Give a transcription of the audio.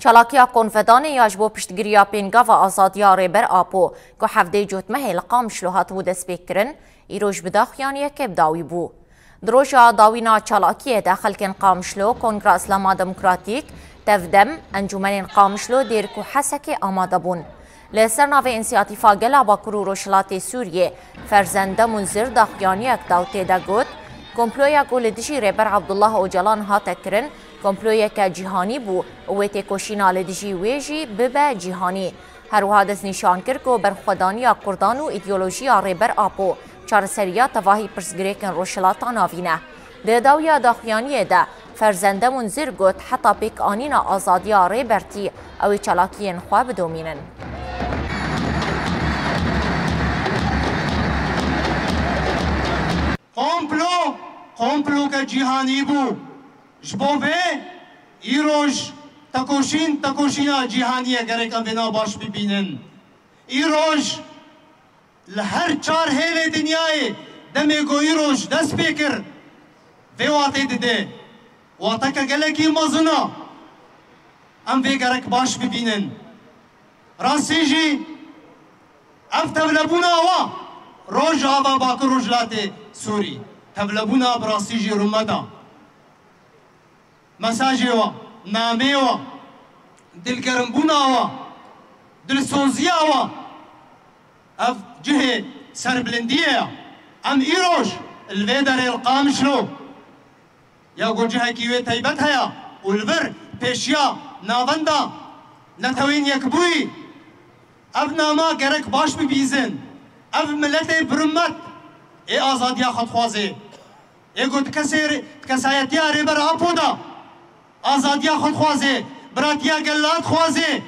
چالاکیا کنفدان یاج بو پشتگیریا پینگا و آزادیا ریبر آپو که هفته جوتمه لقام شلوهات و دست بکرن ایروش بداخیانی که بداوی بو. دروجا داوینا چالاکیه داخل کن قامشلو کنگره اسلاما دموکراتیک تفدم انجمن قامشلو دیر که حسک آماده بون. لسرنا و انسیاتیفا گلا باکرو روشلات سوریه فرزنده منظر داخیانی اکداوته دا گود کمپلویا گول دجی ریبر عبدالله اوجلان ها تکرن کمپلویا که جیهانی بو و تکوشینا لدجی ویجی ببه جیهانی. هر وحادث نشان کرد که برخودانی کردان و ایدئولوژی ریبر آپو چارسریا تواهی پرسگریکن روشلاتا ناوینه. ده داویا داخیانی ده فرزنده منظر گود حتی پیک آنینا آزادیا ریبرتی اوی چالاکین خواه بدومینن. قمپلو که جیهانی بو جبوه ایروش تکوشینا جیهانیه گرک ام بنا باش ببینن ایروش لهر چار هیل دنیای دمی گو ایروش دست بکر وی واتی دده واتا که گلکی مزنا ام وی گرک باش ببینن راستی جی اف تبلبونا وا روش آوا باکر روشلات سوری تبلبونا براستی جی رومدا مساجی وا نامه وا دلگرمبونا وا دلسوزیا وا اف جه سربلندیه ام ایروش الویدر القامشلو یا گو جه کیوی تیبت هیا والبر پیشیا ناوندا نتوین یکبوی اف ناما گرک باش ببیزن اف ملت برمت ای آزادیا خودخوازه ای گو تکسایتیا ریبر آپو دا آزادیا خودخوازه براتیا گلات خوازه